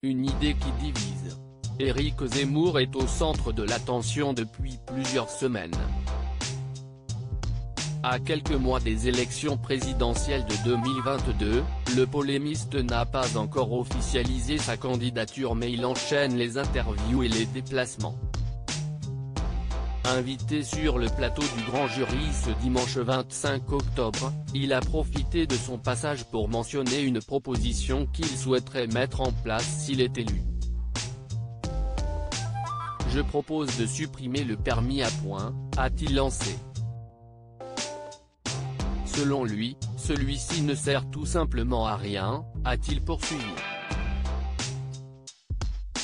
une idée qui divise. Éric Zemmour est au centre de l'attention depuis plusieurs semaines. À quelques mois des élections présidentielles de 2022, le polémiste n'a pas encore officialisé sa candidature mais il enchaîne les interviews et les déplacements. Invité sur le plateau du Grand Jury ce dimanche 25 octobre, il a profité de son passage pour mentionner une proposition qu'il souhaiterait mettre en place s'il est élu. « Je propose de supprimer le permis à points », a-t-il lancé. Selon lui, celui-ci ne sert tout simplement à rien, a-t-il poursuivi.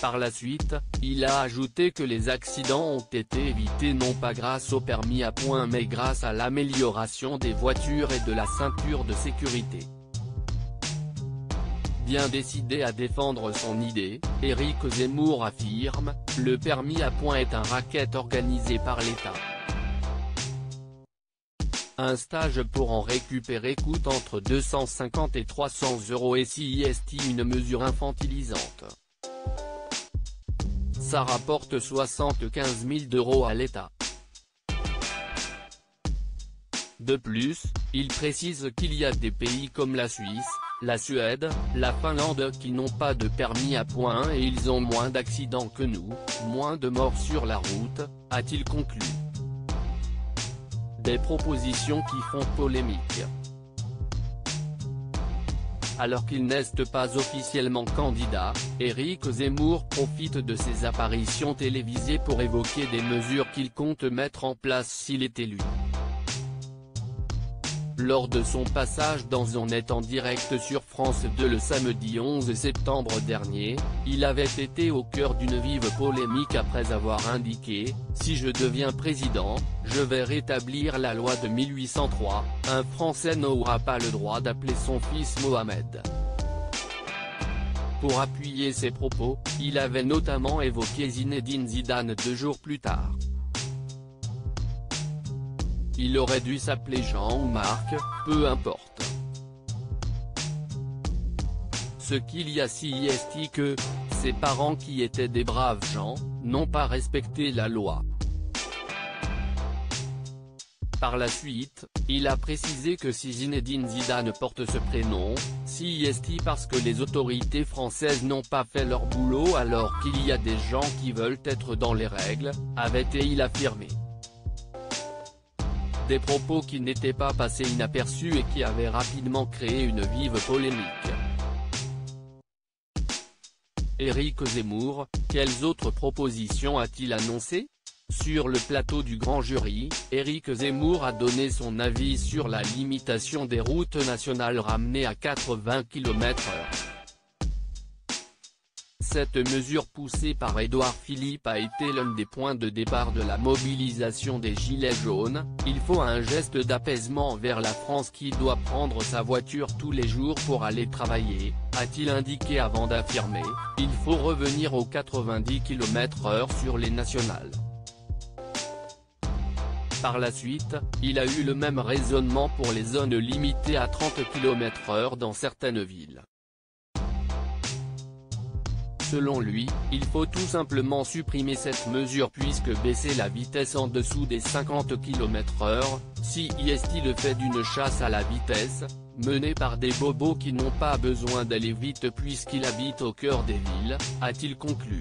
Par la suite, il a ajouté que les accidents ont été évités non pas grâce au permis à points mais grâce à l'amélioration des voitures et de la ceinture de sécurité. Bien décidé à défendre son idée, Éric Zemmour affirme « Le permis à points est un racket organisé par l'État. Un stage pour en récupérer coûte entre 250 et 300 € et si est une mesure infantilisante. Ça rapporte 75 000 € à l'État. » De plus, il précise qu'il y a des pays comme la Suisse, la Suède, la Finlande qui n'ont pas de permis à points et ils ont moins d'accidents que nous, moins de morts sur la route, a-t-il conclu. Des propositions qui font polémique. Alors qu'il n'est pas officiellement candidat, Éric Zemmour profite de ses apparitions télévisées pour évoquer des mesures qu'il compte mettre en place s'il est élu. Lors de son passage dans On est en direct sur France 2 le samedi 11 septembre dernier, il avait été au cœur d'une vive polémique après avoir indiqué « Si je deviens président, je vais rétablir la loi de 1803, un Français n'aura pas le droit d'appeler son fils Mohamed ». Pour appuyer ses propos, il avait notamment évoqué Zinedine Zidane 2 jours plus tard. Il aurait dû s'appeler Jean ou Marc, peu importe. Ce qu'il y a si est que, ses parents qui étaient des braves gens, n'ont pas respecté la loi. Par la suite, il a précisé que si Zinedine Zidane porte ce prénom, si est parce que les autorités françaises n'ont pas fait leur boulot alors qu'il y a des gens qui veulent être dans les règles, avait-il affirmé. Des propos qui n'étaient pas passés inaperçus et qui avaient rapidement créé une vive polémique. Éric Zemmour, quelles autres propositions a-t-il annoncé? Sur le plateau du Grand Jury, Éric Zemmour a donné son avis sur la limitation des routes nationales ramenées à 80 km/h. Cette mesure poussée par Édouard Philippe a été l'un des points de départ de la mobilisation des Gilets jaunes. Il faut un geste d'apaisement vers la France qui doit prendre sa voiture tous les jours pour aller travailler, a-t-il indiqué avant d'affirmer « Il faut revenir aux 90 km/h sur les nationales ». Par la suite, il a eu le même raisonnement pour les zones limitées à 30 km/h dans certaines villes. Selon lui, il faut tout simplement supprimer cette mesure puisque baisser la vitesse en dessous des 50 km/h, si est le fait d'une chasse à la vitesse, menée par des bobos qui n'ont pas besoin d'aller vite puisqu'ils habitent au cœur des villes, a-t-il conclu.